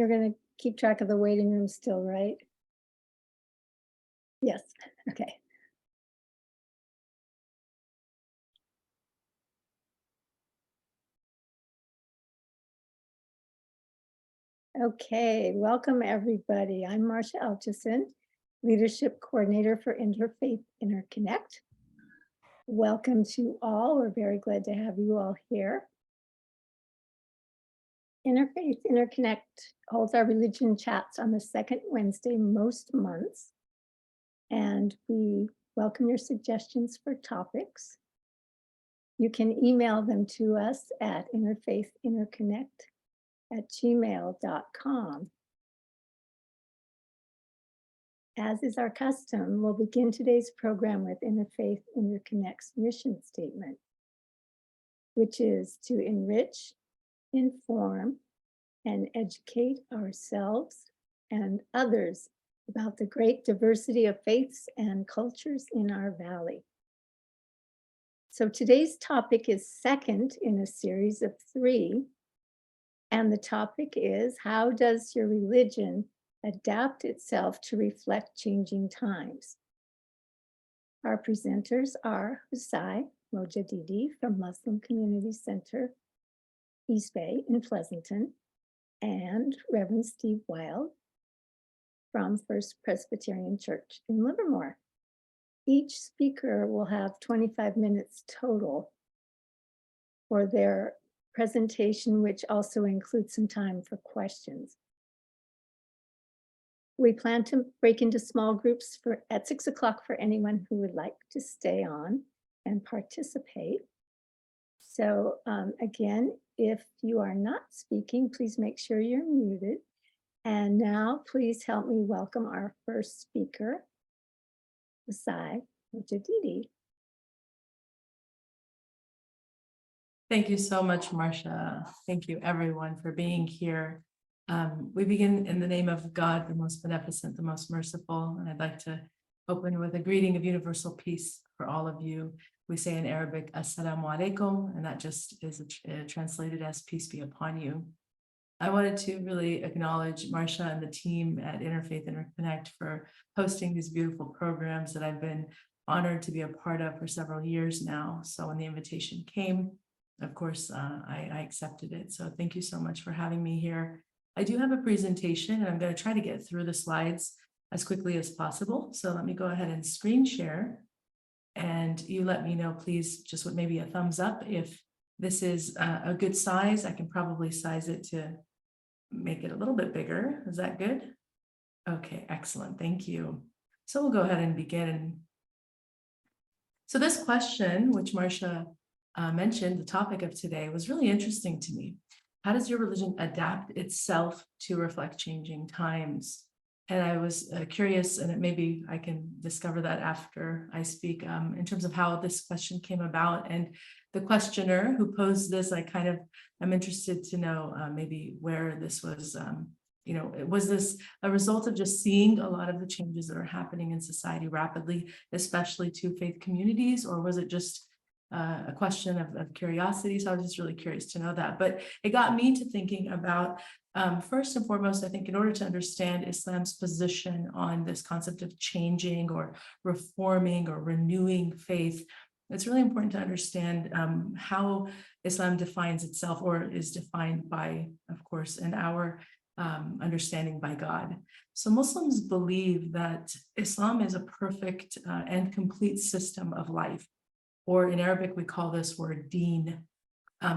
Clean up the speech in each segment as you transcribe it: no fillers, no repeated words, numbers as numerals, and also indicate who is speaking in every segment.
Speaker 1: you're going to keep track of the waiting room still, right? Yes, okay. Okay, welcome everybody. I'm Marcia Alchison, Leadership Coordinator for Interfaith Interconnect. Welcome to all. We're very glad to have you all here. Interfaith Interconnect holds our religion chats on the second Wednesday most months, and we welcome your suggestions for topics. You can email them to us at interfaithinterconnect@gmail.com. As is our custom, we'll begin today's program with Interfaith Interconnect's mission statement, which is to enrich, inform, and educate ourselves and others about the great diversity of faiths and cultures in our valley. So today's topic is second in a series of 3, and the topic is, how does your religion adapt itself to reflect changing times? Our presenters are Hosai Mojaddidi from Muslim Community Center, East Bay in Pleasanton, and Reverend Steve Wilde from First Presbyterian Church in Livermore. Each speaker will have 25 minutes total for their presentation, which also includes some time for questions. We plan to break into small groups at 6 o'clock for anyone who would like to stay on and participate. So again, if you are not speaking, please make sure you're muted. And now please help me welcome our first speaker, Hosai Mojaddidi.
Speaker 2: Thank you so much, Marcia. Thank you everyone for being here. We begin in the name of God, the most beneficent, the most merciful, and I'd like to open with a greeting of universal peace for all of you. We say in Arabic, Assalamu alaikum, and that just is translated as peace be upon you. I wanted to really acknowledge Marcia and the team at Interfaith Interconnect for hosting these beautiful programs that I've been honored to be a part of for several years now. So when the invitation came, of course, I accepted it. So thank you so much for having me here. I do have a presentation, and I'm going to try to get through the slides as quickly as possible. So let me go ahead and screen share. And you let me know, please, just with maybe a thumbs up if this is a good size. I can probably size it to make it a little bit bigger. Is that good? Okay, excellent. Thank you. So we'll go ahead and begin. So this question, which Marcia mentioned, the topic of today, was really interesting to me. How does your religion adapt itself to reflect changing times? And I was curious, and maybe I can discover that after I speak, in terms of how this question came about. And the questioner who posed this, I'm interested to know maybe where this was, was this a result of just seeing a lot of the changes that are happening in society rapidly, especially to faith communities, or was it just a question of curiosity? So I was just really curious to know that. But it got me to thinking about, first and foremost, I think in order to understand Islam's position on this concept of changing or reforming or renewing faith, it's really important to understand how Islam defines itself, or is defined by, of course, in our understanding, by God. So Muslims believe that Islam is a perfect and complete system of life, or in Arabic, we call this word deen.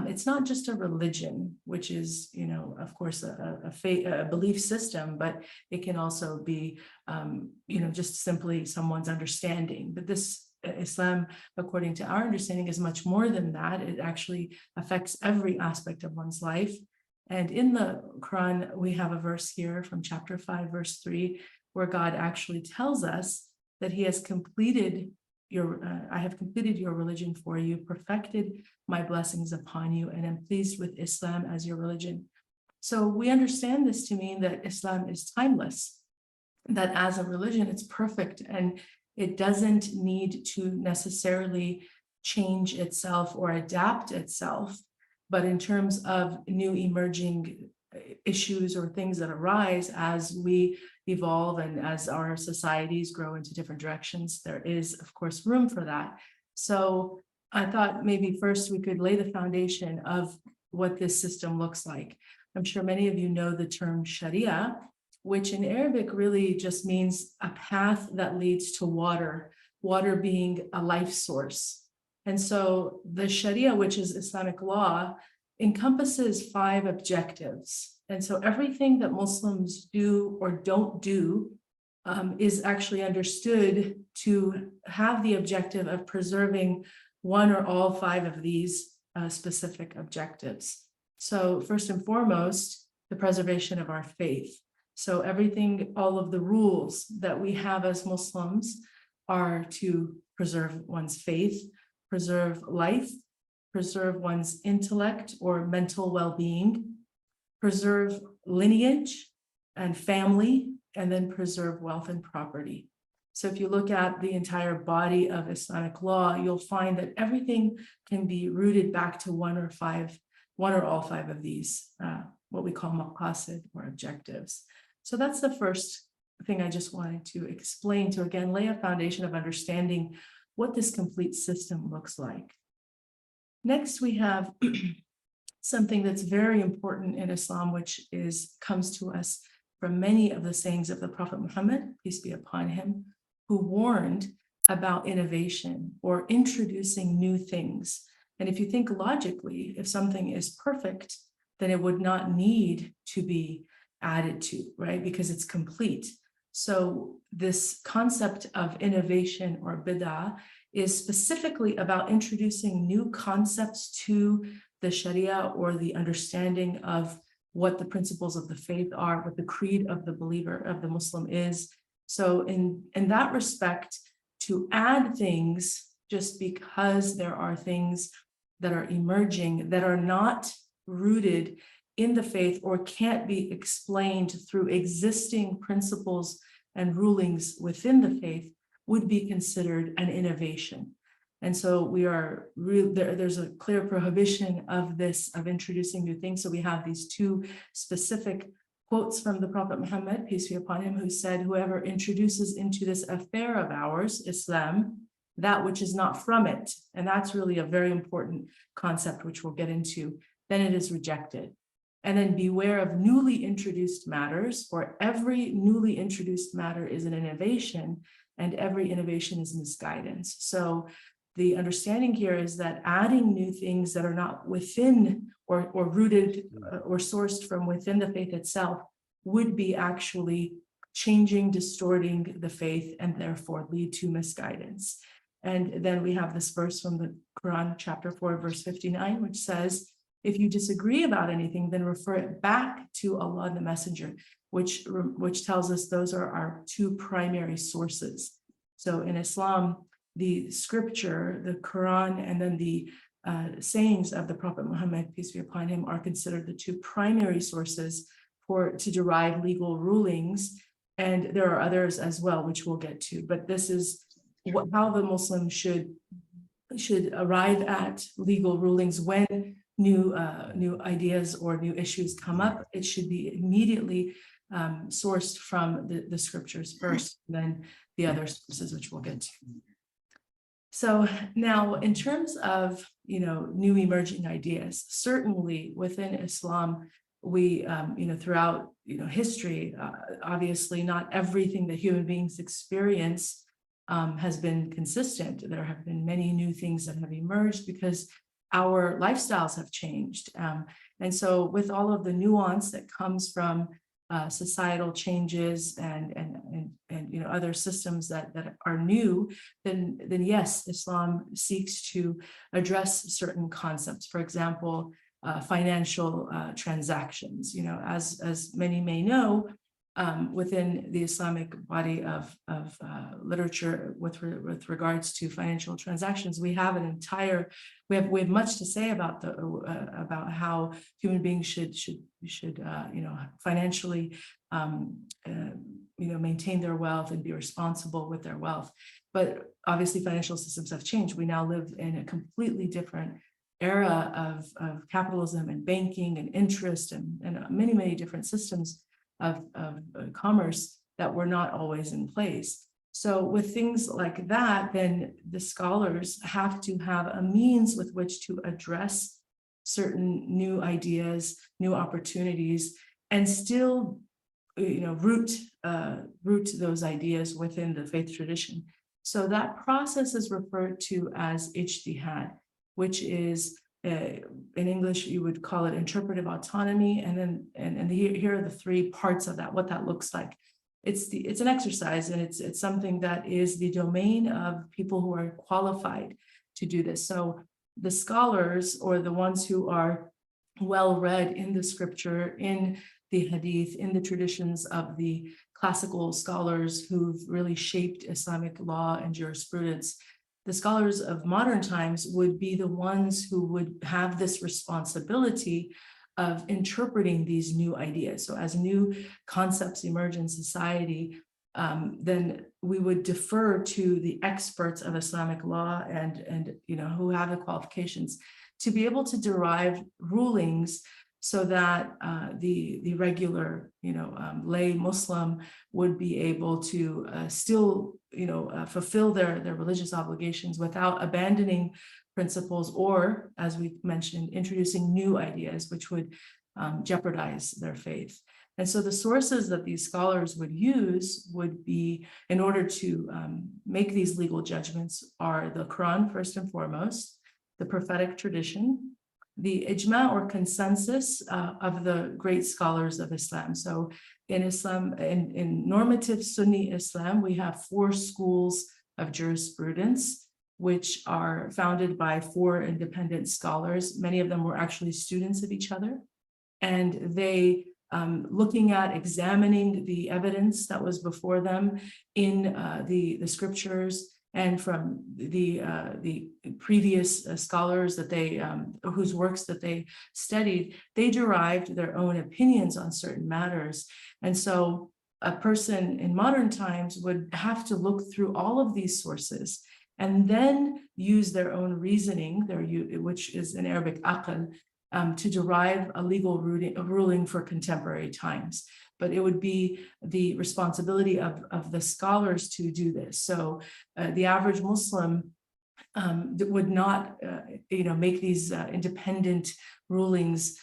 Speaker 2: It's not just a religion, which is, of course, a faith, a belief system, but it can also be, just simply someone's understanding. But this Islam, according to our understanding, is much more than that. It actually affects every aspect of one's life. And in the Quran, we have a verse here from chapter 5, verse 3, where God actually tells us that he has completed I have completed your religion for you, perfected my blessings upon you, and am pleased with Islam as your religion. So we understand this to mean that Islam is timeless, that as a religion, it's perfect, and it doesn't need to necessarily change itself or adapt itself. But in terms of new emerging issues or things that arise as we evolve and as our societies grow into different directions. There is, of course, room for that. So I thought maybe first we could lay the foundation of what this system looks like. I'm sure many of you know the term Sharia, which in Arabic really just means a path that leads to water, water being a life source. And so the Sharia, which is Islamic law, encompasses 5 objectives. And so everything that Muslims do or don't do is actually understood to have the objective of preserving one or all 5 of these specific objectives. So first and foremost, the preservation of our faith. So everything, all of the rules that we have as Muslims are to preserve one's faith, preserve life, preserve one's intellect or mental well-being, preserve lineage and family, and then preserve wealth and property. So if you look at the entire body of Islamic law, you'll find that everything can be rooted back to one or all 5 of these, what we call maqasid or objectives. So that's the first thing I just wanted to explain to, again, lay a foundation of understanding what this complete system looks like. Next, we have something that's very important in Islam, which comes to us from many of the sayings of the Prophet Muhammad, peace be upon him, who warned about innovation or introducing new things. And if you think logically, if something is perfect, then it would not need to be added to, right? Because it's complete. So this concept of innovation or bid'ah is specifically about introducing new concepts to the Sharia or the understanding of what the principles of the faith are, what the creed of the believer, of the Muslim is. So in that respect, to add things just because there are things that are emerging that are not rooted in the faith or can't be explained through existing principles and rulings within the faith would be considered an innovation. And so there's a clear prohibition of this, of introducing new things. So we have these 2 specific quotes from the Prophet Muhammad, peace be upon him, who said, whoever introduces into this affair of ours, Islam, that which is not from it, and that's really a very important concept, which we'll get into, then it is rejected. And then beware of newly introduced matters, for every newly introduced matter is an innovation, and every innovation is misguidance. So the understanding here is that adding new things that are not within or rooted or sourced from within the faith itself would be actually changing, distorting the faith, and therefore lead to misguidance. And then we have this verse from the Quran, chapter 4, verse 59, which says, if you disagree about anything, then refer it back to Allah and the Messenger, which tells us those are our 2 primary sources. So in Islam, the scripture, the Quran, and then the sayings of the Prophet Muhammad, peace be upon him, are considered the 2 primary sources to derive legal rulings. And there are others as well, which we'll get to. But this is how the Muslim should arrive at legal rulings when new ideas or new issues come up. It should be immediately sourced from the scriptures first, and then the other sources, which we'll get to. So now, in terms of new emerging ideas, certainly within Islam, we throughout history, obviously not everything that human beings experience has been consistent. There have been many new things that have emerged because our lifestyles have changed. And so with all of the nuance that comes from societal changes and other systems that are new, then yes, Islam seeks to address certain concepts. For example, financial transactions. As many may know, within the Islamic body of literature with regards to financial transactions, we have much to say about how human beings should financially maintain their wealth and be responsible with their wealth. But obviously financial systems have changed. We now live in a completely different era of capitalism and banking and interest and many, many different systems of commerce that were not always in place. So with things like that, then the scholars have to have a means with which to address certain new ideas, new opportunities, and still, root those ideas within the faith tradition. So that process is referred to as ijtihad, which is in English you would call it interpretive autonomy. And then here are the three parts of that, what that looks like. It's an exercise, and it's something that is the domain of people who are qualified to do this. So the scholars, or the ones who are well read in the scripture, in the hadith, in the traditions of the classical scholars who've really shaped Islamic law and jurisprudence, the scholars of modern times would be the ones who would have this responsibility of interpreting these new ideas. So as new concepts emerge in society, then we would defer to the experts of Islamic law and who have the qualifications to be able to derive rulings so that the regular lay Muslim would be able to still fulfill their religious obligations without abandoning principles, or, as we mentioned, introducing new ideas which would jeopardize their faith. And so the sources that these scholars would use would be, in order to make these legal judgments, are the Quran first and foremost, the prophetic tradition, the ijma or consensus of the great scholars of Islam. So in Islam, in normative Sunni Islam, we have 4 schools of jurisprudence, which are founded by 4 independent scholars. Many of them were actually students of each other. And they, looking at examining the evidence that was before them in the scriptures and from the previous scholars that they whose works that they studied, they derived their own opinions on certain matters. And so a person in modern times would have to look through all of these sources and then use their own reasoning, which is in Arabic aql, to derive a legal ruling for contemporary times. But it would be the responsibility of the scholars to do this. So the average Muslim would not, make these independent rulings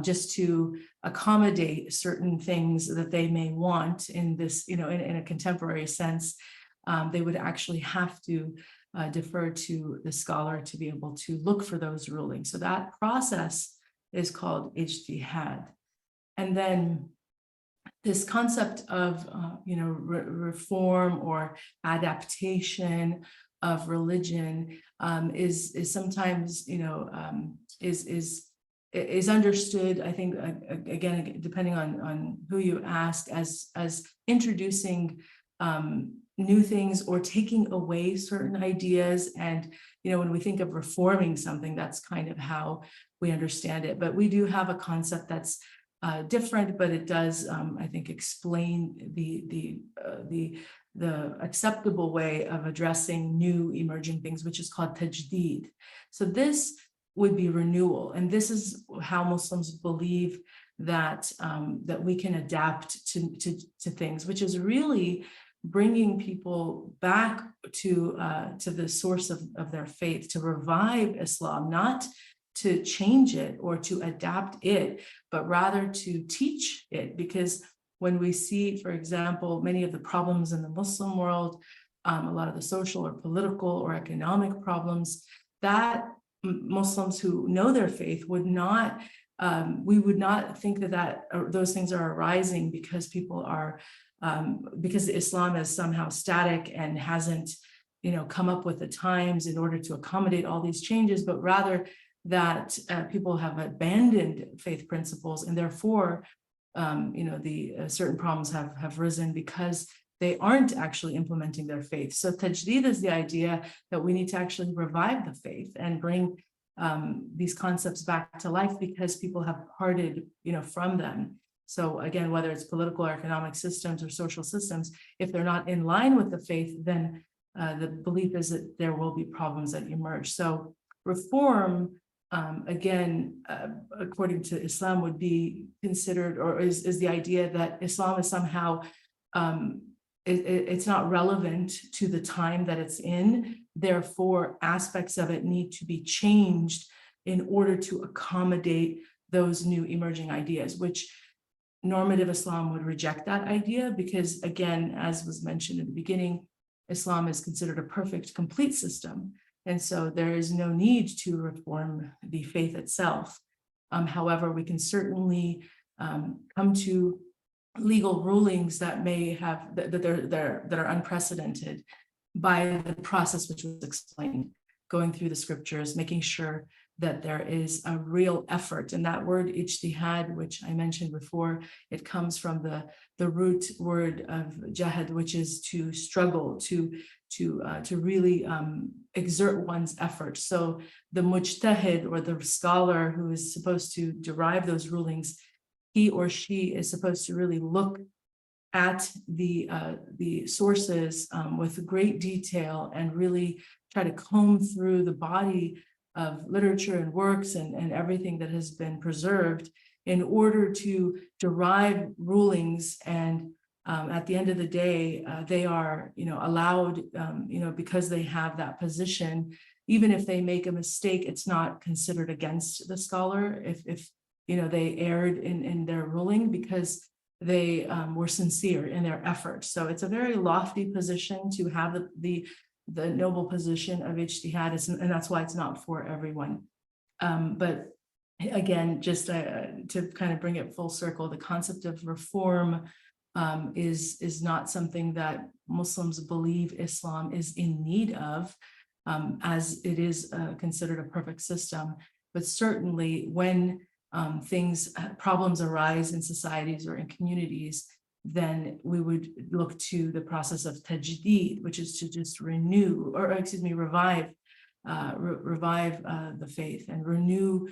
Speaker 2: just to accommodate certain things that they may want in this, in a contemporary sense. They would actually have to defer to the scholar to be able to look for those rulings. So that process is called ijtihad. And then this concept of reform or adaptation of religion is sometimes is understood, I think, again, depending on who you ask, as introducing new things or taking away certain ideas. And when we think of reforming something, that's kind of how we understand it. But we do have a concept that's different, but it does, I think, explain the acceptable way of addressing new emerging things, which is called tajdeed. So this would be renewal, and this is how Muslims believe that that we can adapt to things, which is really bringing people back to the source of their faith, to revive Islam, not to change it or to adapt it, but rather to teach it. Because when we see, for example, many of the problems in the Muslim world, a lot of the social or political or economic problems, that Muslims who know their faith would not, we would not think that those things are arising because people are, because Islam is somehow static and hasn't, come up with the times in order to accommodate all these changes, but rather that people have abandoned faith principles, and therefore, certain problems have risen because they aren't actually implementing their faith. So tajdeed is the idea that we need to actually revive the faith and bring these concepts back to life because people have parted, from them. So again, whether it's political or economic systems or social systems, if they're not in line with the faith, then the belief is that there will be problems that emerge. So reform again, according to Islam, would be considered, or is the idea that Islam is somehow, it's not relevant to the time that it's in. Therefore, aspects of it need to be changed in order to accommodate those new emerging ideas, which normative Islam would reject that idea because, again, as was mentioned in the beginning, Islam is considered a perfect, complete system. And so there is no need to reform the faith itself. However, we can certainly come to legal rulings that may have, that are unprecedented by the process which was explained, going through the scriptures, making sure that there is a real effort. And that word ijtihad, which I mentioned before, it comes from the root word of jahad, which is to struggle, to really exert one's effort. So the mujtahid, or the scholar who is supposed to derive those rulings, he or she is supposed to really look at the sources with great detail and really try to comb through the body of literature and works and everything that has been preserved in order to derive rulings. And at the end of the day, they are, allowed, because they have that position, even if they make a mistake, it's not considered against the scholar if they erred in their ruling, because they were sincere in their efforts. So it's a very lofty position to have the noble position of ijtihad, and that's why it's not for everyone. But again, just to kind of bring it full circle, the concept of reform is not something that Muslims believe Islam is in need of, as it is considered a perfect system. But certainly when problems arise in societies or in communities, then we would look to the process of tajdeed, which is to just renew, or revive the faith and renew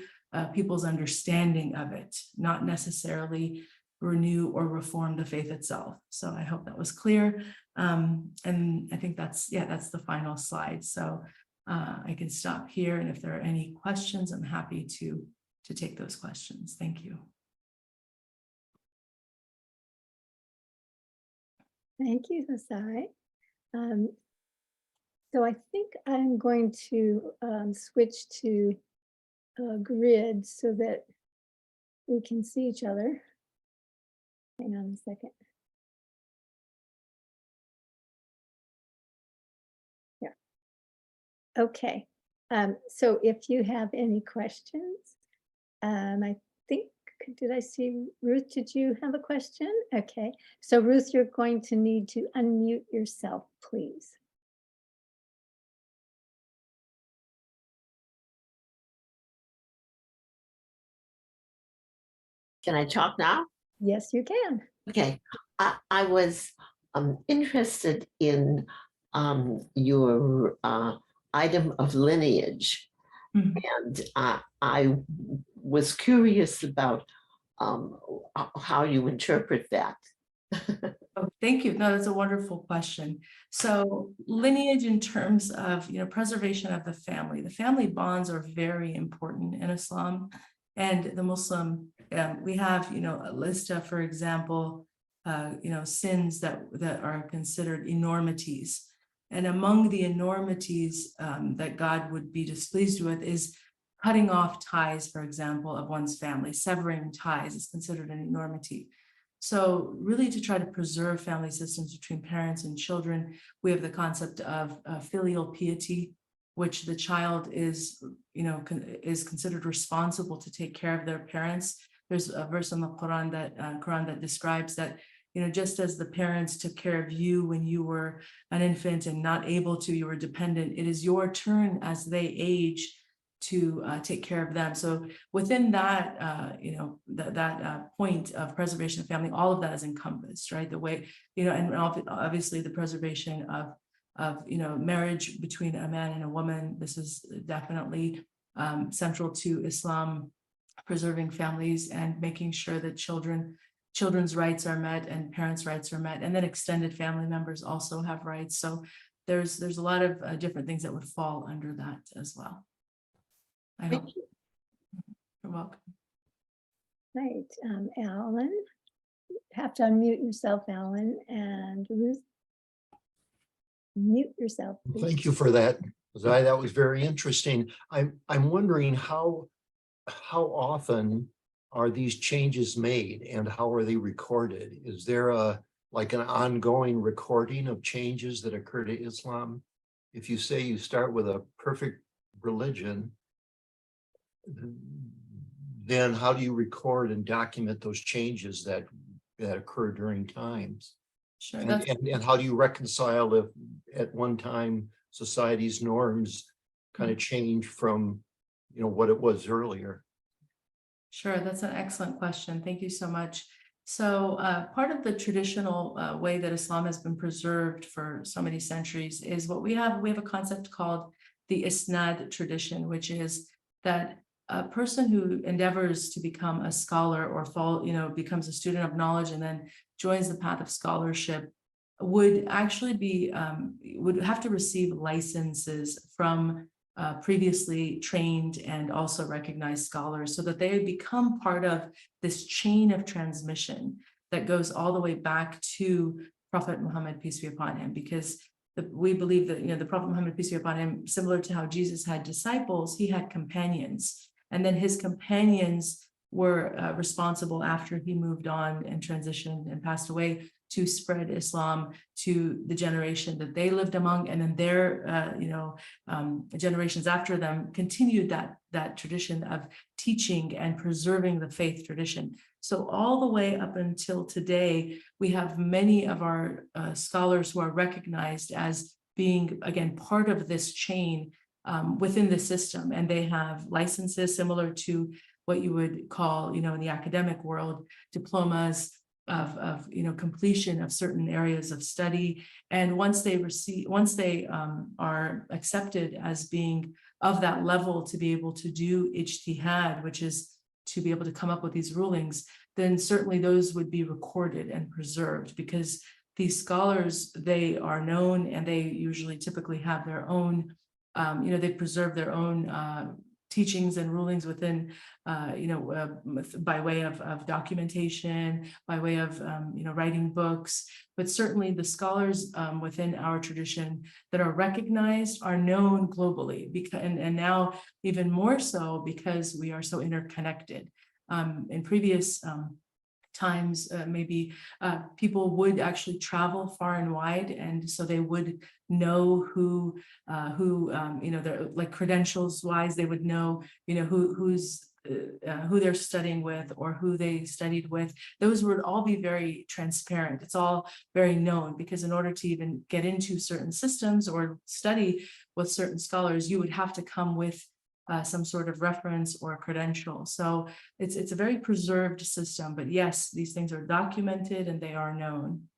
Speaker 2: people's understanding of it, not necessarily renew or reform the faith itself. So I hope that was clear. And I think that's the final slide. So I can stop here. And if there are any questions, I'm happy to take those questions. Thank you.
Speaker 1: Thank you, Hosai. So I think I'm going to switch to a grid so that we can see each other. Hang on a second. Yeah. Okay. So if you have any questions, I think, did I see Ruth? Did you have a question? Okay. So Ruth, you're going to need to unmute yourself, please.
Speaker 3: Can I talk now?
Speaker 1: Yes, you can.
Speaker 3: Okay. I was interested in your item of lineage.
Speaker 2: Mhm.
Speaker 3: And I was curious about how you interpret that.
Speaker 2: Oh, thank you. No, that's a wonderful question. So lineage in terms of, preservation of the family bonds are very important in Islam and the Muslim. We have, a list of, for example, sins that are considered enormities. And among the enormities that God would be displeased with is cutting off ties, for example, of one's family. Severing ties is considered an enormity. So really, to try to preserve family systems between parents and children, we have the concept of filial piety, which the child is considered responsible to take care of their parents. There's a verse in the Quran that describes that, just as the parents took care of you when you were an infant and not able to, you were dependent, it is your turn as they age to take care of them. So within that, that point of preservation of family, all of that is encompassed, right? The way, and obviously the preservation of marriage between a man and a woman. This is definitely central to Islam, preserving families and making sure that children's rights are met and parents' rights are met, and then extended family members also have rights. So there's a lot of different things that would fall under that as well. I hope. You're welcome.
Speaker 1: Right, Alan, you have to unmute yourself, Alan, and Ruth. Mute yourself. Please.
Speaker 4: Thank you for that, Hosai. That was very interesting. I'm wondering how often are these changes made and how are they recorded? Is there like an ongoing recording of changes that occur to Islam? If you say you start with a perfect religion, then how do you record and document those changes that occur during times?
Speaker 2: Sure.
Speaker 4: And how do you reconcile if at one time society's norms kind of change from, you know, what it was earlier?
Speaker 2: Sure, that's an excellent question. Thank you so much. So part of the traditional way that Islam has been preserved for so many centuries is what we have. We have a concept called the Isnad tradition, which is that a person who endeavors to become a scholar or becomes a student of knowledge and then joins the path of scholarship would actually be would have to receive licenses from previously trained and also recognized scholars so that they become part of this chain of transmission that goes all the way back to Prophet Muhammad, peace be upon him, because we believe that, the Prophet Muhammad, peace be upon him, similar to how Jesus had disciples, he had companions, and then his companions were responsible after he moved on and transitioned and passed away to spread Islam to the generation that they lived among, and then their generations after them continued that tradition of teaching and preserving the faith tradition. So all the way up until today, we have many of our scholars who are recognized as being, again, part of this chain within the system, and they have licenses similar to what you would call, in the academic world, diplomas of completion of certain areas of study. And once they are accepted as being of that level to be able to do ijtihad, which is to be able to come up with these rulings, then certainly those would be recorded and preserved, because these scholars, they are known and they usually typically have their own, they preserve their own teachings and rulings within, by way of documentation, by way of, writing books. But certainly the scholars within our tradition that are recognized are known globally, because, and now even more so because we are so interconnected. In previous times, maybe people would actually travel far and wide, and so they would know who their, like, credentials wise, they would know who they're studying with or who they studied with. Those would all be very transparent. It's all very known, because in order to even get into certain systems or study with certain scholars, you would have to come with some sort of reference or credential. So it's a very preserved system, but yes, these things are documented and they are known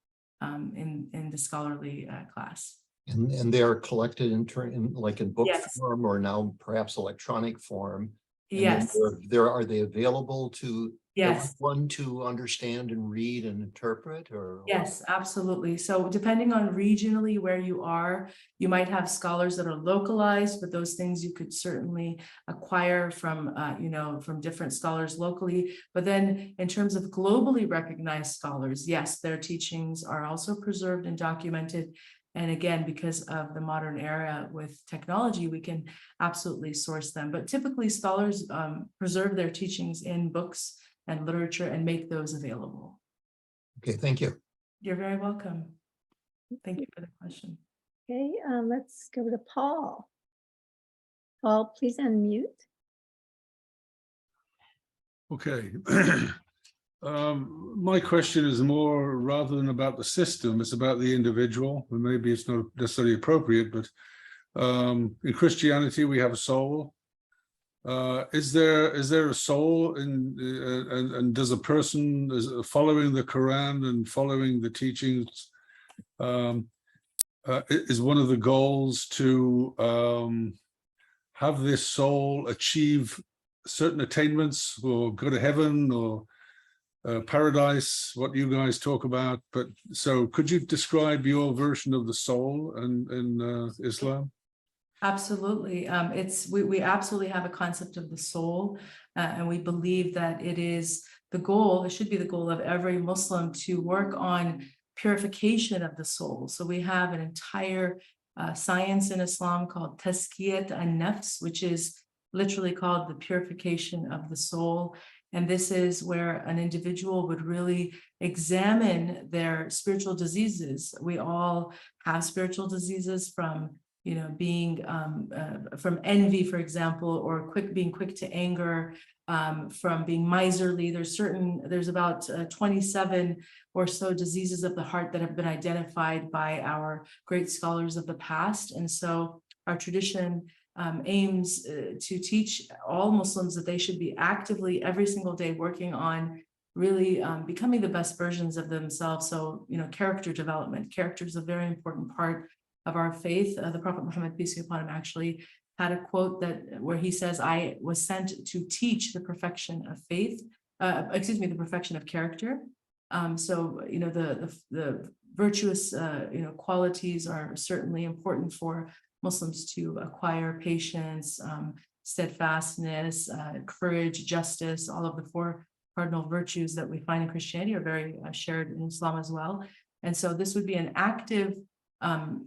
Speaker 2: in the scholarly class.
Speaker 4: And they are collected in book
Speaker 2: Yes.
Speaker 4: form, or now perhaps electronic form. And
Speaker 2: Yes.
Speaker 4: then are they available to
Speaker 2: Yes.
Speaker 4: everyone to understand and read and interpret? Or
Speaker 2: Yes, absolutely. So depending on regionally where you are, you might have scholars that are localized, but those things you could certainly acquire from, from different scholars locally. But then in terms of globally recognized scholars, yes, their teachings are also preserved and documented. And again, because of the modern era with technology, we can absolutely source them. But typically scholars preserve their teachings in books and literature and make those available.
Speaker 4: okay, thank you.
Speaker 2: You're very welcome. Thank you for the question.
Speaker 1: Okay, let's go to Paul. Paul, please unmute.
Speaker 5: Okay. My question is more, rather than about the system, it's about the individual. And maybe it's not necessarily appropriate, but in Christianity we have a soul. Is there a soul in, and does a person following the Quran and following the teachings, is one of the goals to have this soul achieve certain attainments or go to heaven or paradise, what you guys talk about? But so could you describe your version of the soul in Islam?
Speaker 2: Absolutely. We absolutely have a concept of the soul, and we believe that it is the goal, it should be the goal of every Muslim to work on purification of the soul. So we have an entire science in Islam called Tazkiyat an-Nafs, which is literally called the purification of the soul. And this is where an individual would really examine their spiritual diseases. We all have spiritual diseases, from being from envy, for example, or being quick to anger, from being miserly. There's about 27 or so diseases of the heart that have been identified by our great scholars of the past. And so our tradition aims to teach all Muslims that they should be actively every single day working on really becoming the best versions of themselves. So, character development. Character is a very important part of our faith. The Prophet Muhammad, peace be upon him, actually had a quote where he says, "I was sent to teach the perfection of faith, the perfection of character." So, the virtuous, qualities are certainly important for Muslims to acquire: patience, steadfastness, courage, justice. All of the four cardinal virtues that we find in Christianity are very shared in Islam as well. And so this would be an active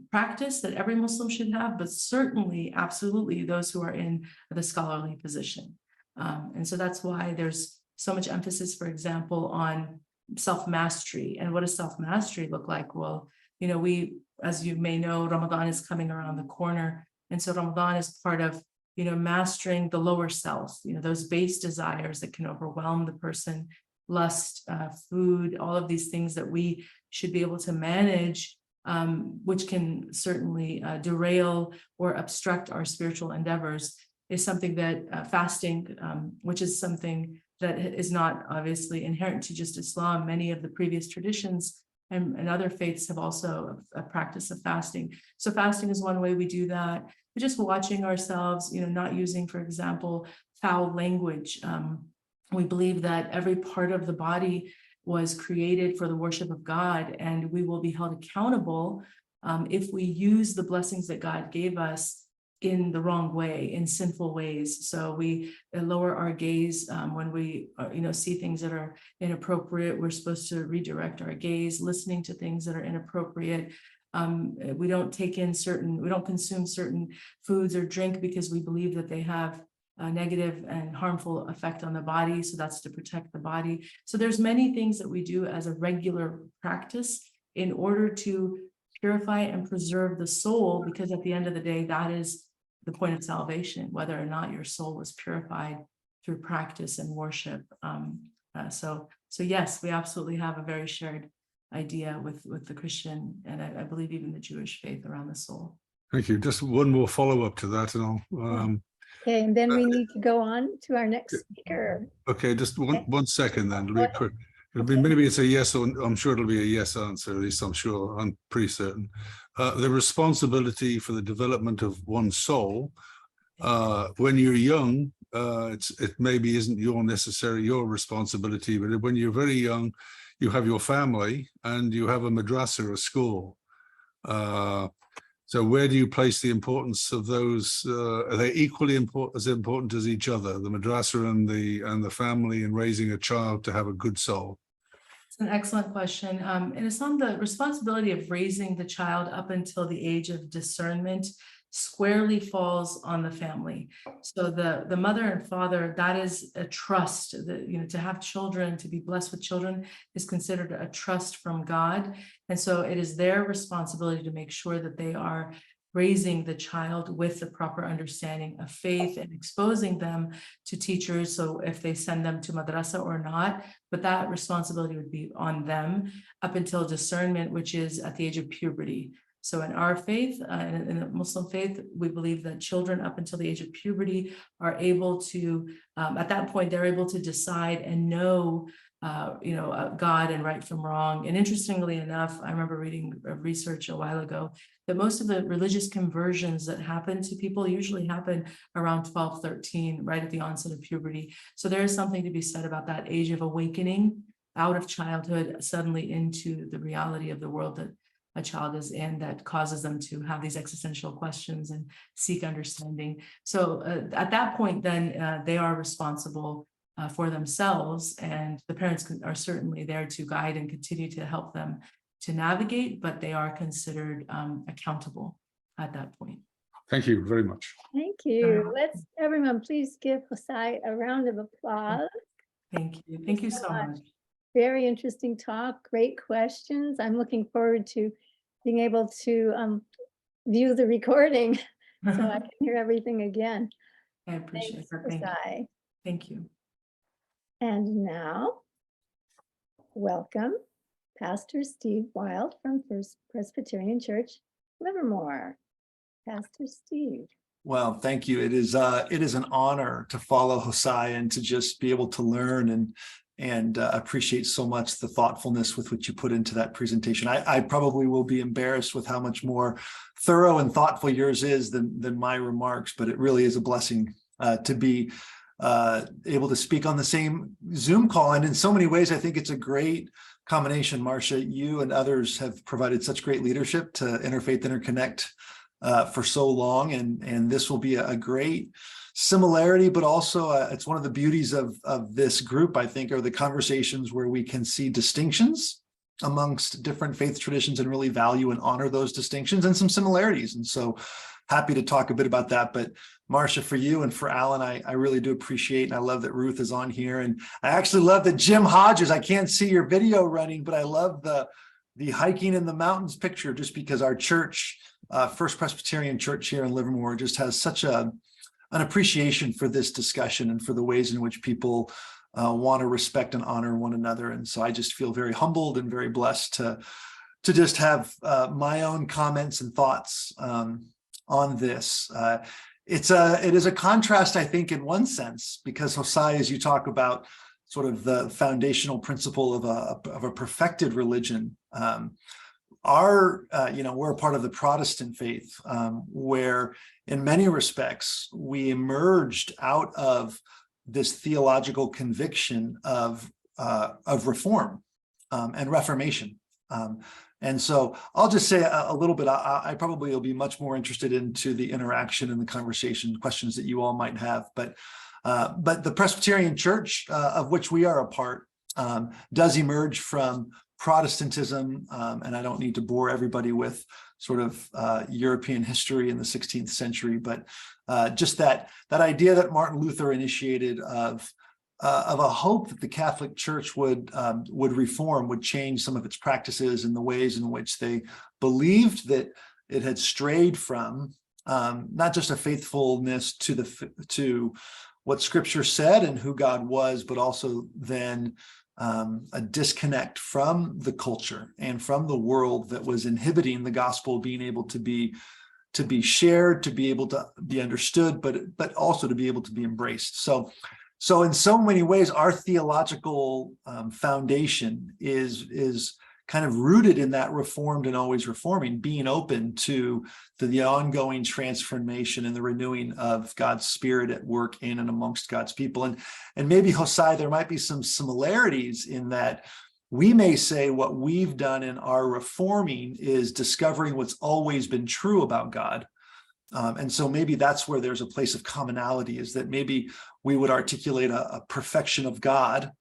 Speaker 2: practice that every Muslim should have, but certainly, absolutely, those who are in the scholarly position. And so that's why there's so much emphasis, for example, on self-mastery. And what does self-mastery look like? Well, we, as you may know, Ramadan is coming around the corner. And so Ramadan is part of, mastering the lower self, those base desires that can overwhelm the person: lust, food, all of these things that we should be able to manage, which can certainly derail or obstruct our spiritual endeavors, is something that fasting, which is something that is not obviously inherent to just Islam. Many of the previous traditions and other faiths have also a practice of fasting. So fasting is one way we do that. But just watching ourselves, not using, for example, foul language. We believe that every part of the body was created for the worship of God, and we will be held accountable if we use the blessings that God gave us in the wrong way, in sinful ways. So we lower our gaze when we see things that are inappropriate. We're supposed to redirect our gaze, listening to things that are inappropriate. We don't consume certain foods or drink because we believe that they have a negative and harmful effect on the body. So that's to protect the body. So there's many things that we do as a regular practice in order to purify and preserve the soul, because at the end of the day, that is the point of salvation, whether or not your soul was purified through practice and worship. So yes, we absolutely have a very shared idea with the Christian, and I believe even the Jewish faith around the soul.
Speaker 5: Thank you. Just one more follow-up to that, and I'll
Speaker 1: Okay, and then we need to go on to our next speaker.
Speaker 5: okay, just one second then,
Speaker 1: Go
Speaker 5: really
Speaker 1: ahead.
Speaker 5: quick. Maybe it's a yes, or I'm sure it'll be a yes answer, at least I'm pretty certain. The responsibility for the development of one's soul, when you're young, it maybe isn't your responsibility, but when you're very young, you have your family and you have a madrasa, a school. So where do you place the importance of those? Are they equally important as each other, the madrasa and the family, in raising a child to have a good soul?
Speaker 2: It's an excellent question. In Islam, the responsibility of raising the child up until the age of discernment squarely falls on the family. So the mother and father, that is a trust. To have children, to be blessed with children, is considered a trust from God. And so it is their responsibility to make sure that they are raising the child with the proper understanding of faith and exposing them to teachers. So if they send them to madrasa or not, but that responsibility would be on them up until discernment, which is at the age of puberty. So in our faith, in the Muslim faith, we believe that children up until the age of puberty are able to, at that point, they're able to decide and know God and right from wrong. And interestingly enough, I remember reading research a while ago that most of the religious conversions that happen to people usually happen around 12, 13, right at the onset of puberty. So there is something to be said about that age of awakening out of childhood suddenly into the reality of the world that a child is in that causes them to have these existential questions and seek understanding. So at that point, then they are responsible for themselves, and the parents are certainly there to guide and continue to help them to navigate, but they are considered accountable at that point.
Speaker 5: Thank you very much.
Speaker 1: Thank you. Let's everyone please give Hosai a round of applause.
Speaker 2: Thank you. Thank you so much.
Speaker 1: Very interesting talk, great questions. I'm looking forward to being able to view the recording so I can hear everything again.
Speaker 2: I appreciate
Speaker 1: Thanks,
Speaker 2: that. Thank you.
Speaker 1: Hosai.
Speaker 2: Thank you.
Speaker 1: And now, welcome Pastor Steve Wilde from First Presbyterian Church, Livermore. Pastor Steve.
Speaker 6: Well, thank you. It is an honor to follow Hosai and to just be able to learn and appreciate so much the thoughtfulness with which you put into that presentation. I probably will be embarrassed with how much more thorough and thoughtful yours is than my remarks, but it really is a blessing to be able to speak on the same Zoom call. And in so many ways, I think it's a great combination. Marcia, you and others have provided such great leadership to Interfaith Interconnect for so long, and this will be a great similarity, but also it's one of the beauties of this group, I think, are the conversations where we can see distinctions amongst different faith traditions and really value and honor those distinctions and some similarities. And so happy to talk a bit about that. But Marcia, for you and for Alan, I really do appreciate, and I love that Ruth is on here. And I actually love that Jim Hodges, I can't see your video running, but I love the hiking in the mountains picture, just because our church, First Presbyterian Church here in Livermore, just has such an appreciation for this discussion and for the ways in which people want to respect and honor one another. And so I just feel very humbled and very blessed to just have my own comments and thoughts on this. It is a contrast, I think, in one sense, because Hosai, as you talk about sort of the foundational principle of a perfected religion, we're a part of the Protestant faith, where in many respects we emerged out of this theological conviction of reform and reformation. And so I'll just say a little bit. I probably will be much more interested into the interaction and the conversation questions that you all might have. But the Presbyterian Church, of which we are a part, does emerge from Protestantism, and I don't need to bore everybody with sort of European history in the 16th century, but just that idea that Martin Luther initiated of a hope that the Catholic Church would reform, would change some of its practices and the ways in which they believed that it had strayed from not just a faithfulness to what Scripture said and who God was, but also then a disconnect from the culture and from the world that was inhibiting the gospel being able to be shared, to be able to be understood, but also to be able to be embraced. So in so many ways, our theological foundation is kind of rooted in that reformed and always reforming, being open to the ongoing transformation and the renewing of God's Spirit at work in and amongst God's people. And maybe, Hosai, there might be some similarities in that we may say what we've done in our reforming is discovering what's always been true about God. And so maybe that's where there's a place of commonality, is that maybe we would articulate a perfection of God,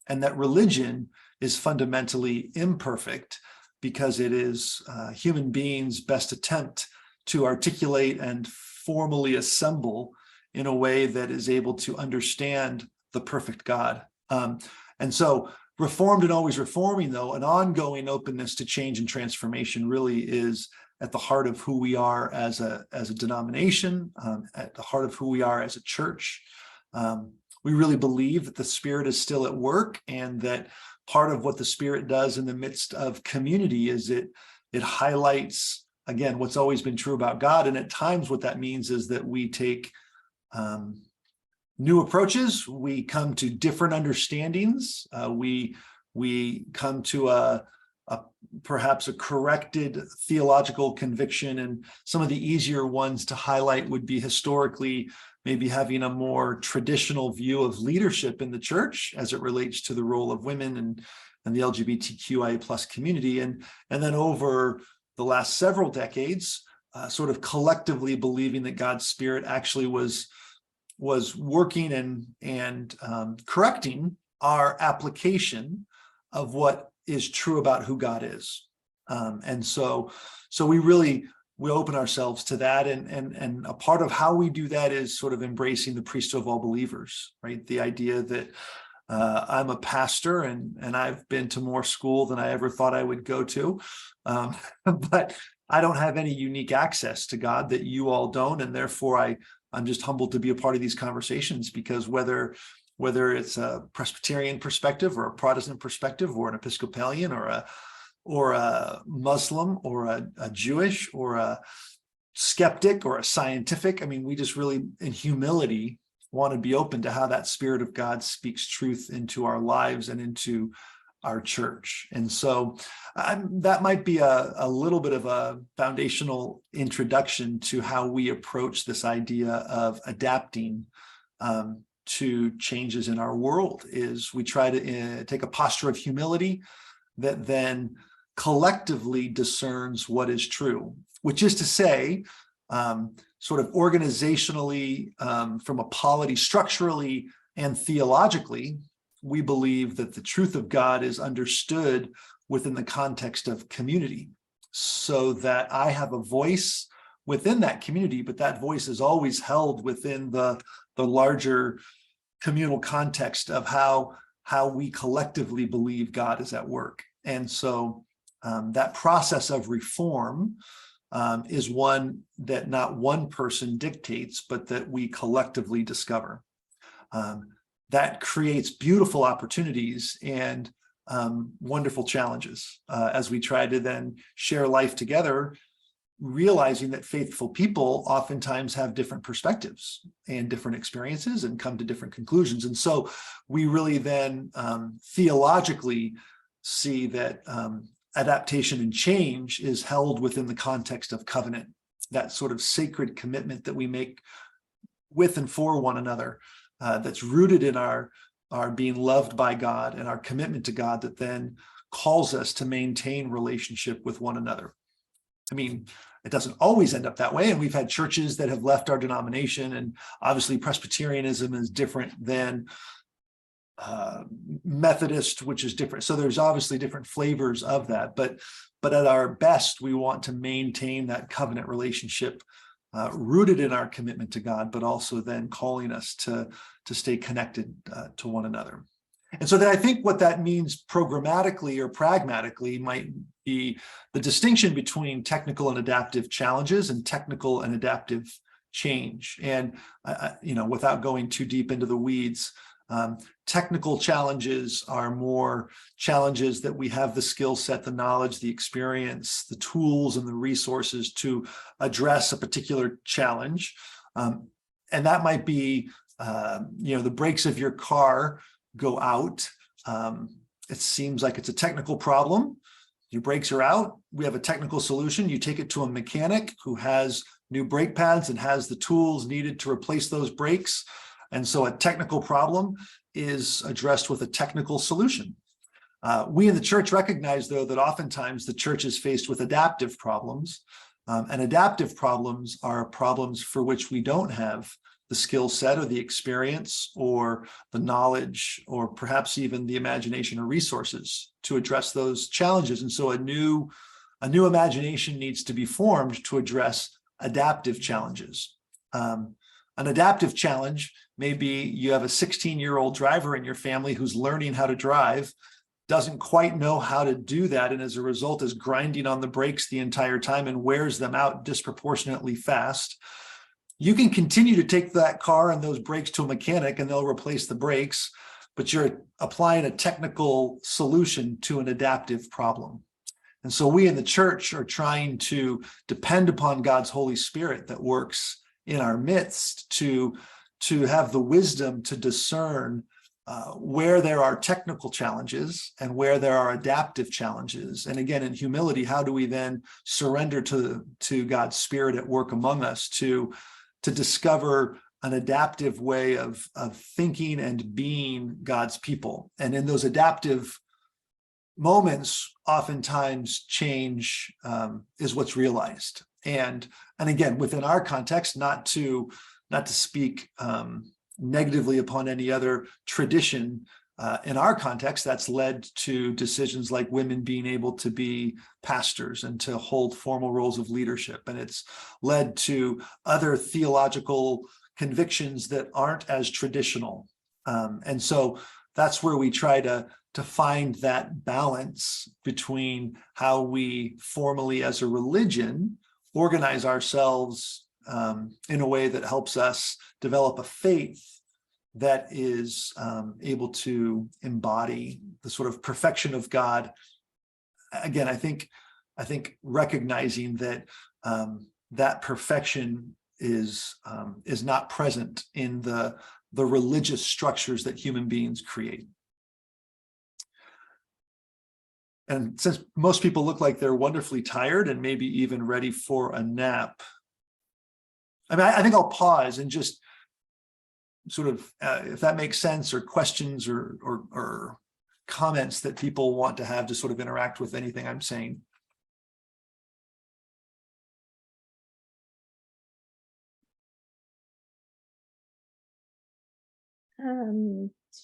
Speaker 6: and that religion is fundamentally imperfect because it is human beings' best attempt to articulate and formally assemble in a way that is able to understand the perfect God. And so reformed and always reforming, though, an ongoing openness to change and transformation really is at the heart of who we are as a denomination, at the heart of who we are as a church. We really believe that the Spirit is still at work, and that part of what the Spirit does in the midst of community is it highlights, again, what's always been true about God. And at times what that means is that we take new approaches, we come to different understandings, we come to perhaps a corrected theological conviction. And some of the easier ones to highlight would be historically maybe having a more traditional view of leadership in the church as it relates to the role of women and the LGBTQIA+ community. And then over the last several decades, sort of collectively believing that God's Spirit actually was working and correcting our application of what is true about who God is. And so we open ourselves to that, and a part of how we do that is sort of embracing the priesthood of all believers, right? The idea that I'm a pastor and I've been to more school than I ever thought I would go to, but I don't have any unique access to God that you all don't, and therefore I'm just humbled to be a part of these conversations, because whether it's a Presbyterian perspective or a Protestant perspective or an Episcopalian or a Muslim or a Jewish or a skeptic or a scientific, I mean, we just really, in humility, want to be open to how that Spirit of God speaks truth into our lives and into our church. And so that might be a little bit of a foundational introduction to how we approach this idea of adapting to changes in our world. Is we try to take a posture of humility that then collectively discerns what is true, which is to say, sort of organizationally, from a polity, structurally and theologically, we believe that the truth of God is understood within the context of community, so that I have a voice within that community, but that voice is always held within the larger communal context of how we collectively believe God is at work. And so that process of reform is one that not one person dictates, but that we collectively discover. That creates beautiful opportunities and wonderful challenges as we try to then share life together, realizing that faithful people oftentimes have different perspectives and different experiences and come to different conclusions. And so we really then theologically see that adaptation and change is held within the context of covenant, that sort of sacred commitment that we make with and for one another, that's rooted in our being loved by God and our commitment to God, that then calls us to maintain relationship with one another. I mean, it doesn't always end up that way, and we've had churches that have left our denomination, and obviously Presbyterianism is different than Methodist, which is different. So there's obviously different flavors of that, but at our best, we want to maintain that covenant relationship rooted in our commitment to God, but also then calling us to stay connected to one another. And so then I think what that means programmatically or pragmatically might be the distinction between technical and adaptive challenges and technical and adaptive change. And without going too deep into the weeds, technical challenges are more challenges that we have the skill set, the knowledge, the experience, the tools, and the resources to address a particular challenge. And that might be, the brakes of your car go out. It seems like it's a technical problem. Your brakes are out. We have a technical solution. You take it to a mechanic who has new brake pads and has the tools needed to replace those brakes. And so a technical problem is addressed with a technical solution. We in the church recognize, though, that oftentimes the church is faced with adaptive problems. And adaptive problems are problems for which we don't have the skill set or the experience or the knowledge or perhaps even the imagination or resources to address those challenges. And so a new imagination needs to be formed to address adaptive challenges. An adaptive challenge may be you have a 16-year-old driver in your family who's learning how to drive, doesn't quite know how to do that, and as a result is grinding on the brakes the entire time and wears them out disproportionately fast. You can continue to take that car and those brakes to a mechanic and they'll replace the brakes, but you're applying a technical solution to an adaptive problem. And so we in the church are trying to depend upon God's Holy Spirit that works in our midst to have the wisdom to discern where there are technical challenges and where there are adaptive challenges. And again, in humility, how do we then surrender to God's Spirit at work among us to discover an adaptive way of thinking and being God's people? And in those adaptive moments, oftentimes change is what's realized. And again, within our context, not to speak negatively upon any other tradition, in our context, that's led to decisions like women being able to be pastors and to hold formal roles of leadership. And it's led to other theological convictions that aren't as traditional. And so that's where we try to find that balance between how we formally as a religion organize ourselves in a way that helps us develop a faith that is able to embody the sort of perfection of God. Again, I think recognizing that that perfection is not present in the religious structures that human beings create. And since most people look like they're wonderfully tired and maybe even ready for a nap, I think I'll pause and just sort of, if that makes sense, or questions or comments that people want to have to sort of interact with anything I'm saying.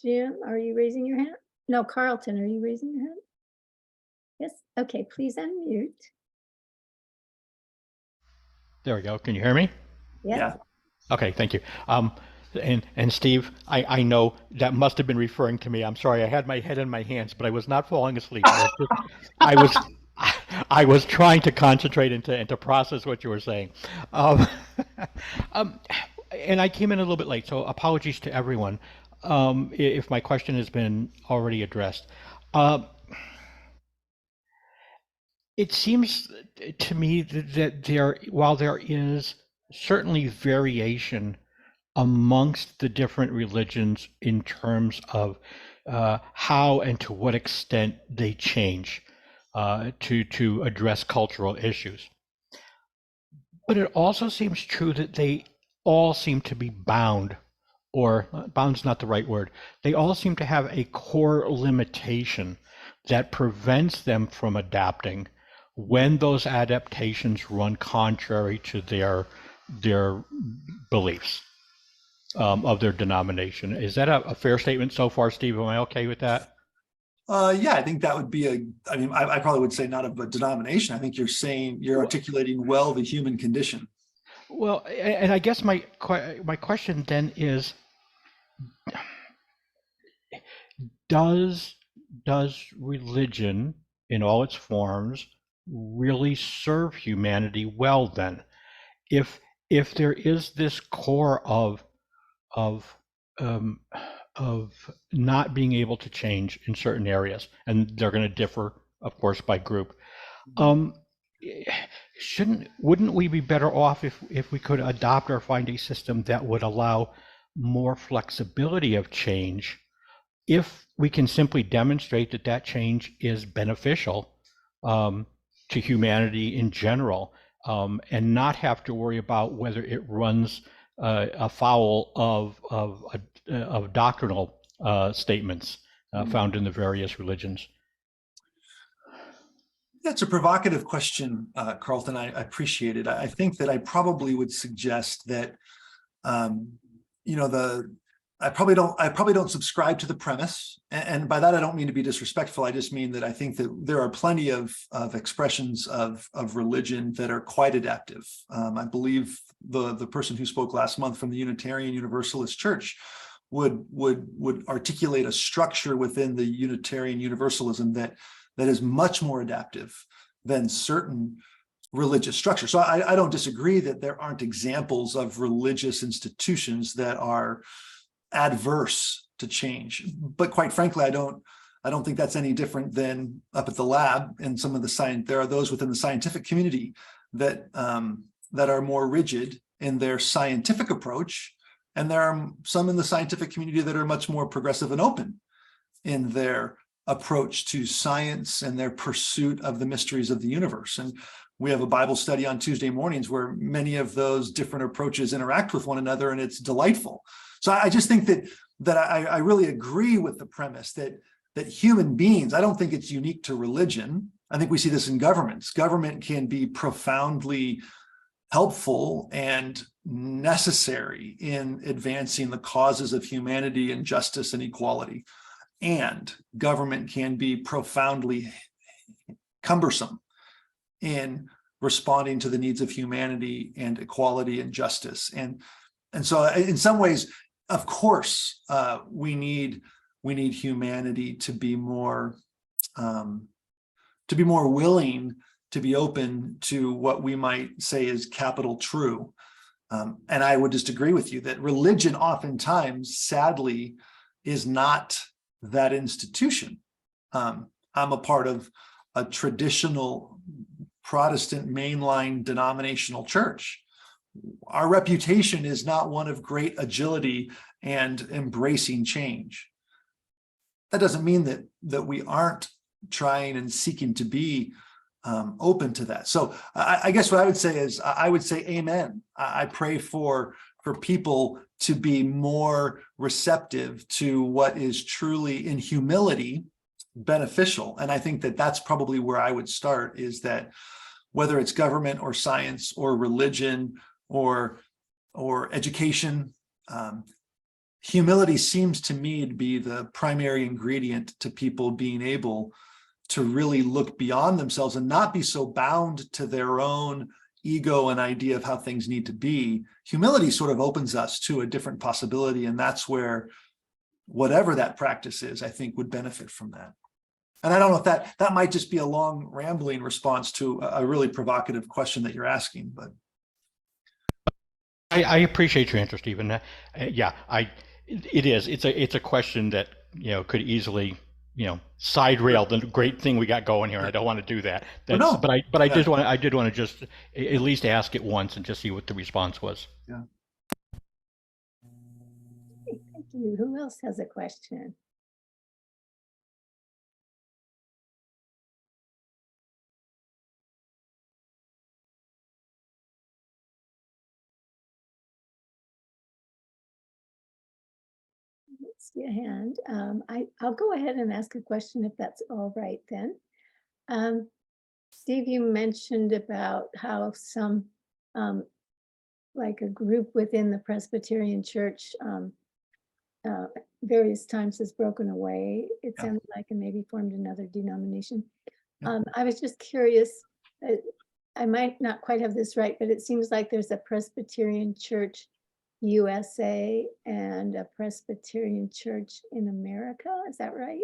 Speaker 1: Jim, are you raising your hand? No, Carlton, are you raising your hand? Yes, okay, please unmute.
Speaker 7: There we go. Can you hear me?
Speaker 1: Yes.
Speaker 6: Yeah.
Speaker 7: Okay, thank you. And Steve, I know that must have been referring to me. I'm sorry, I had my head in my hands, but I was not falling asleep. I was trying to concentrate and to process what you were saying. And I came in a little bit late, so apologies to everyone if my question has been already addressed. It seems to me that while there is certainly variation amongst the different religions in terms of how and to what extent they change to address cultural issues. But it also seems true that they all seem to be bound, or bound's not the right word. They all seem to have a core limitation that prevents them from adapting when those adaptations run contrary to their beliefs of their denomination. Is that a fair statement so far, Steve? Am I okay with that?
Speaker 6: Yeah, I think that would be I probably would say not of a denomination. I think you're articulating well the human condition.
Speaker 7: Well, and I guess my question then is, does religion in all its forms really serve humanity well then? If there is this core of not being able to change in certain areas, and they're going to differ, of course, by group, wouldn't we be better off if we could adopt or find a system that would allow more flexibility of change, if we can simply demonstrate that change is beneficial to humanity in general, and not have to worry about whether it runs afoul of doctrinal statements found in the various religions?
Speaker 6: That's a provocative question, Carlton. I appreciate it. I think that I probably would suggest that, I probably don't subscribe to the premise, and by that I don't mean to be disrespectful. I just mean that I think that there are plenty of expressions of religion that are quite adaptive. I believe the person who spoke last month from the Unitarian Universalist Church would articulate a structure within the Unitarian Universalism that is much more adaptive than certain religious structures. So I don't disagree that there aren't examples of religious institutions that are adverse to change, but quite frankly, I don't think that's any different than up at the lab in some of the science. There are those within the scientific community that are more rigid in their scientific approach, and there are some in the scientific community that are much more progressive and open in their approach to science and their pursuit of the mysteries of the universe. And we have a Bible study on Tuesday mornings where many of those different approaches interact with one another, and it's delightful. So I just think that I really agree with the premise that that human beings, I don't think it's unique to religion. I think we see this in governments. Government can be profoundly helpful and necessary in advancing the causes of humanity and justice and equality. And government can be profoundly cumbersome in responding to the needs of humanity and equality and justice. And so in some ways, of course, we need humanity to be more willing to be open to what we might say is capital true. And I would just agree with you that religion oftentimes, sadly, is not that institution. I'm a part of a traditional Protestant mainline denominational church. Our reputation is not one of great agility and embracing change. That doesn't mean that we aren't trying and seeking to be open to that. So I guess what I would say is, I would say amen. I pray for people to be more receptive to what is truly in humility beneficial. And I think that that's probably where I would start, is that whether it's government or science or religion or education, humility seems to me to be the primary ingredient to people being able to really look beyond themselves and not be so bound to their own ego and idea of how things need to be. Humility sort of opens us to a different possibility, and that's where whatever that practice is, I think, would benefit from that. And I don't know if that might just be a long rambling response to a really provocative question that you're asking, but
Speaker 7: I appreciate your interest, Stephen. It is. It's a question that, could easily, side rail the great thing we got going here, and I don't want to do that. But I did want to just at least ask it once and just see what the response was.
Speaker 6: Yeah.
Speaker 1: Thank you. Who else has a question? See a hand. I'll go ahead and ask a question if that's all right then. Steve, you mentioned about how some, like a group within the Presbyterian Church, various times has broken away, it sounded like, and maybe formed another denomination. I was just curious, I might not quite have this right, but it seems like there's a Presbyterian Church USA and a Presbyterian Church in America. Is that right?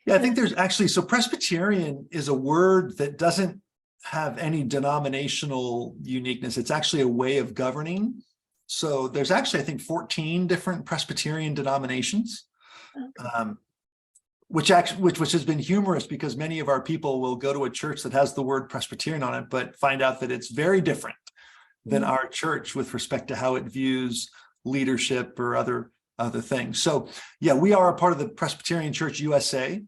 Speaker 6: Yeah, I think there's actually, so Presbyterian is a word that doesn't have any denominational uniqueness. It's actually a way of governing. So there's actually, I think, 14 different Presbyterian denominations, okay. Which has been humorous, because many of our people will go to a church that has the word Presbyterian on it, but find out that it's very different than our church with respect to how it views leadership or other things. So yeah, we are a part of the Presbyterian Church USA.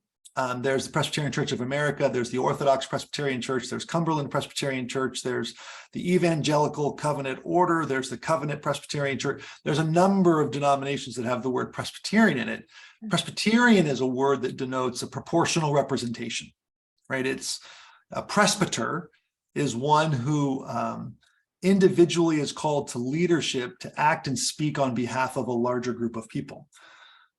Speaker 6: There's the Presbyterian Church of America, there's the Orthodox Presbyterian Church, there's Cumberland Presbyterian Church, there's the Evangelical Covenant Order, there's the Covenant Presbyterian Church. There's a number of denominations that have the word Presbyterian in it. Presbyterian is a word that denotes a proportional representation, right? It's a presbyter is one who individually is called to leadership to act and speak on behalf of a larger group of people.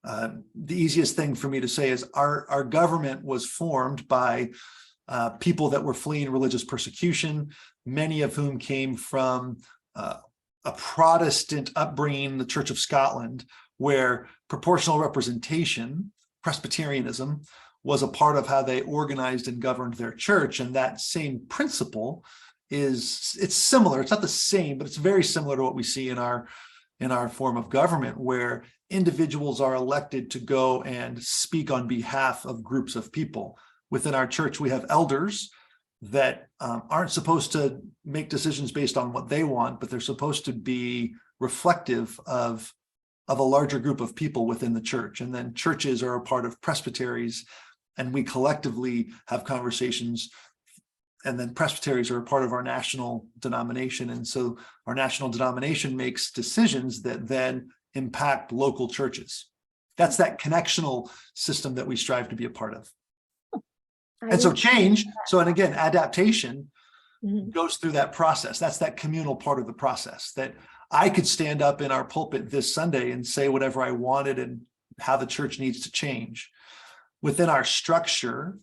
Speaker 6: The easiest thing for me to say is our government was formed by people that were fleeing religious persecution, many of whom came from a Protestant upbringing, the Church of Scotland, where proportional representation, Presbyterianism, was a part of how they organized and governed their church. And that same principle it's similar. It's not the same, but it's very similar to what we see in our form of government, where individuals are elected to go and speak on behalf of groups of people. Within our church, we have elders that aren't supposed to make decisions based on what they want, but they're supposed to be reflective of a larger group of people within the church. And then churches are a part of presbyteries, and we collectively have conversations. And then presbyteries are a part of our national denomination. And so our national denomination makes decisions that then impact local churches. That's that connectional system that we strive to be a part of.
Speaker 1: I
Speaker 6: And so
Speaker 1: would-
Speaker 6: change, and again, adaptation
Speaker 1: Mhm.
Speaker 6: goes through that process. That's that communal part of the process, that I could stand up in our pulpit this Sunday and say whatever I wanted and how the church needs to change. Within our structure,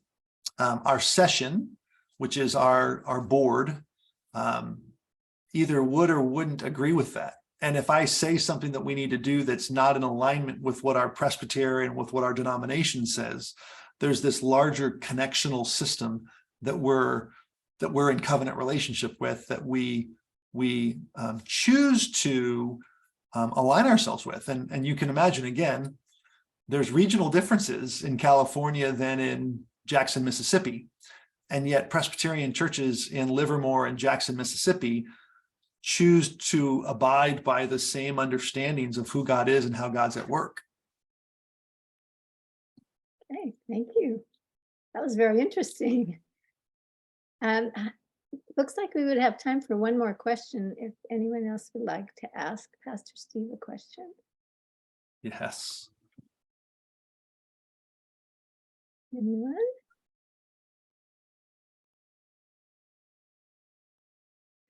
Speaker 6: our session, which is our board, either would or wouldn't agree with that. And if I say something that we need to do that's not in alignment with what our Presbyterian, with what our denomination says, there's this larger connectional system that we're in covenant relationship with, that we choose to align ourselves with. And you can imagine, again, there's regional differences in California than in Jackson, Mississippi. And yet Presbyterian churches in Livermore and Jackson, Mississippi choose to abide by the same understandings of who God is and how God's at work.
Speaker 1: Okay, thank you. That was very interesting. Looks like we would have time for one more question if anyone else would like to ask Pastor Steve a question.
Speaker 6: Yes.
Speaker 1: Anyone?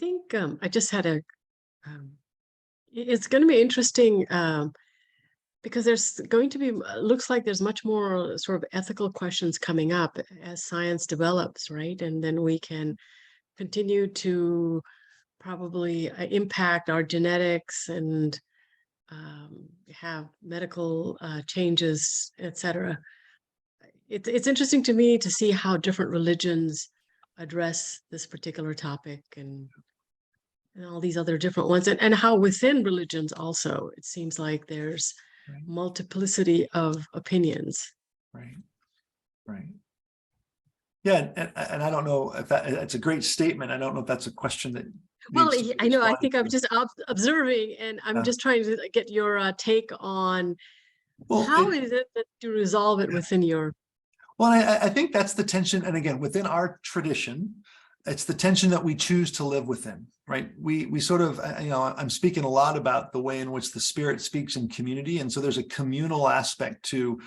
Speaker 8: I think I just had it's going to be interesting because there's going to be, looks like there's much more sort of ethical questions coming up as science develops, right? And then we can continue to probably impact our genetics and have medical changes, etc. It's interesting to me to see how different religions address this particular topic and all these other different ones, and how within religions also, it seems like there's
Speaker 6: Right.
Speaker 8: multiplicity of opinions.
Speaker 6: Right. Yeah, and I don't know if it's a great statement. I don't know if that's a question that.
Speaker 8: Well,
Speaker 6: needs to be
Speaker 8: I know, I
Speaker 6: responded
Speaker 8: think I'm
Speaker 6: to.
Speaker 8: just observing, and I'm
Speaker 6: Yeah.
Speaker 8: just trying to get your take on
Speaker 6: Well,
Speaker 8: how is it that you resolve it within your.
Speaker 6: Well, I think that's the tension. And again, within our tradition, it's the tension that we choose to live within, right? We sort of, I'm speaking a lot about the way in which the Spirit speaks in community. And so there's a communal aspect to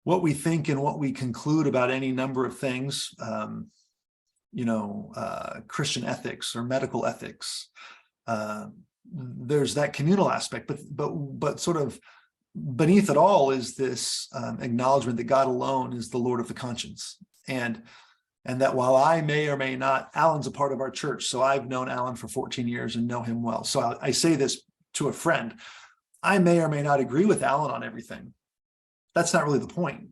Speaker 6: what we think and what we conclude about any number of things, Christian ethics or medical ethics. There's that communal aspect, but sort of beneath it all is this acknowledgement that God alone is the Lord of the conscience. And that while I may or may not, Alan's a part of our church, so I've known Alan for 14 years and know him well. So I say this to a friend, I may or may not agree with Alan on everything. That's not really the point.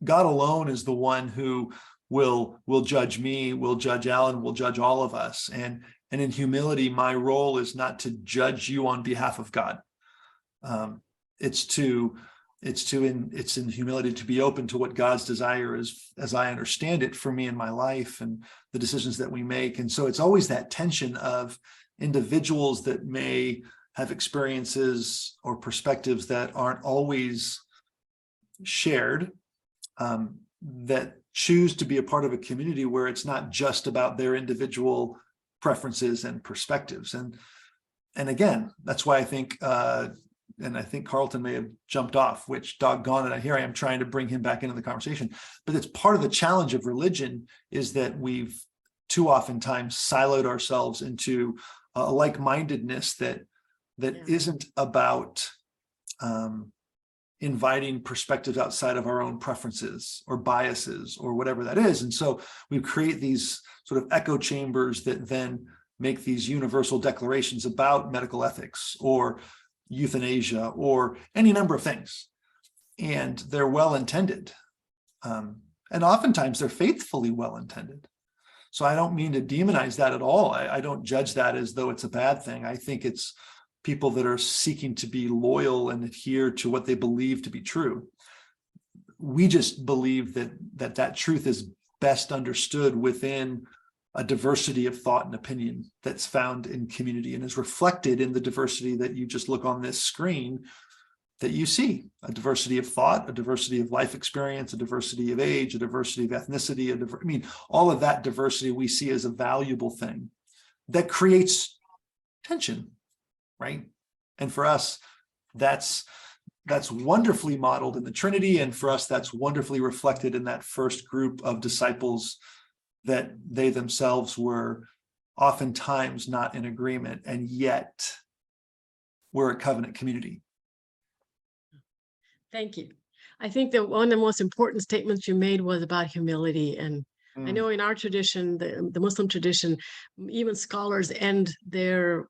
Speaker 6: God alone is the one who will judge me, will judge Alan, will judge all of us. And in humility, my role is not to judge you on behalf of God. It's in humility to be open to what God's desire is, as I understand it, for me in my life and the decisions that we make. And so it's always that tension of individuals that may have experiences or perspectives that aren't always shared, that choose to be a part of a community where it's not just about their individual preferences and perspectives. And again, that's why I think and I think Carlton may have jumped off, which doggone it, here I am trying to bring him back into the conversation. But it's part of the challenge of religion is that we've too oftentimes siloed ourselves into a like-mindedness that isn't about inviting perspectives outside of our own preferences or biases or whatever that is. And so we create these sort of echo chambers that then make these universal declarations about medical ethics or euthanasia or any number of things, and they're well-intended, and oftentimes they're faithfully well-intended. So I don't mean to demonize that at all. I don't judge that as though it's a bad thing. I think it's people that are seeking to be loyal and adhere to what they believe to be true. We just believe that truth is best understood within a diversity of thought and opinion that's found in community and is reflected in the diversity that you just look on this screen that you see. A diversity of thought, a diversity of life experience, a diversity of age, a diversity of ethnicity, all of that diversity we see as a valuable thing that creates tension, right? And for us, that's that's wonderfully modeled in the Trinity. And for us, that's wonderfully reflected in that first group of disciples, that they themselves were oftentimes not in agreement, and yet we're a covenant community.
Speaker 8: Thank you. I think that one of the most important statements you made was about humility. And I know in our tradition, the Muslim tradition, even scholars end their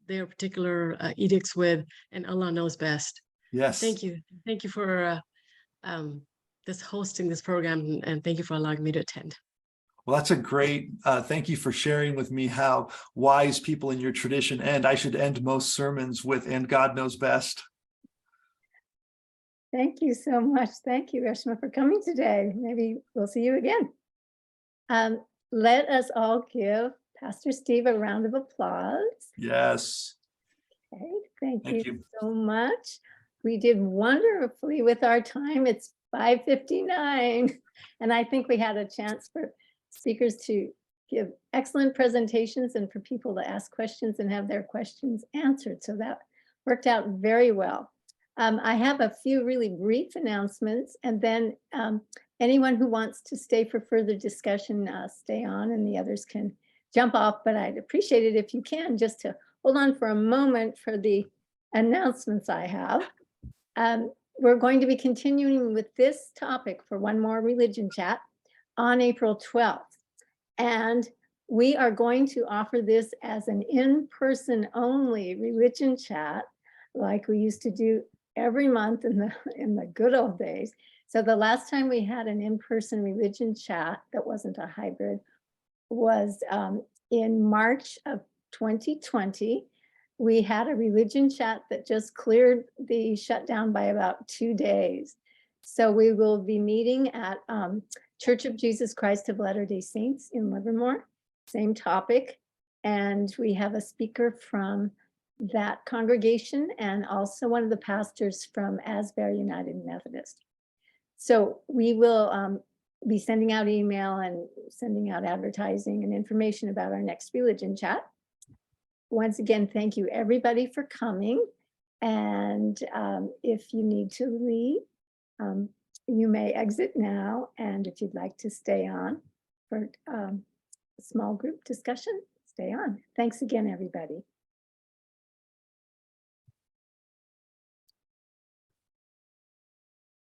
Speaker 8: particular edicts with, and Allah knows best.
Speaker 6: Yes.
Speaker 8: Thank you. Thank you for this hosting this program, and thank you for allowing me to attend.
Speaker 6: Well, that's a great, thank you for sharing with me how wise people in your tradition end. I should end most sermons with, and God knows best.
Speaker 1: Thank you so much. Thank you, Reshma, for coming today. Maybe we'll see you again. Let us all give Pastor Steve a round of applause.
Speaker 6: Yes.
Speaker 1: Okay, thank
Speaker 6: Thank
Speaker 1: you
Speaker 6: you.
Speaker 1: so much. We did wonderfully with our time. It's 5:59, and I think we had a chance for speakers to give excellent presentations and for people to ask questions and have their questions answered. So that worked out very well. I have a few really brief announcements, and then anyone who wants to stay for further discussion, stay on, and the others can jump off. But I'd appreciate it if you can just to hold on for a moment for the announcements I have. We're going to be continuing with this topic for one more religion chat on April 12th. And we are going to offer this as an in-person only religion chat, like we used to do every month in the good old days. So the last time we had an in-person religion chat that wasn't a hybrid was in March of 2020. We had a religion chat that just cleared the shutdown by about 2 days. So we will be meeting at Church of Jesus Christ of Latter-day Saints in Livermore, same topic. And we have a speaker from that congregation and also one of the pastors from Asbury United Methodist. So we will be sending out email and sending out advertising and information about our next religion chat. Once again, thank you everybody for coming. And if you need to leave, you may exit now. And if you'd like to stay on for a small group discussion, stay on. Thanks again, everybody.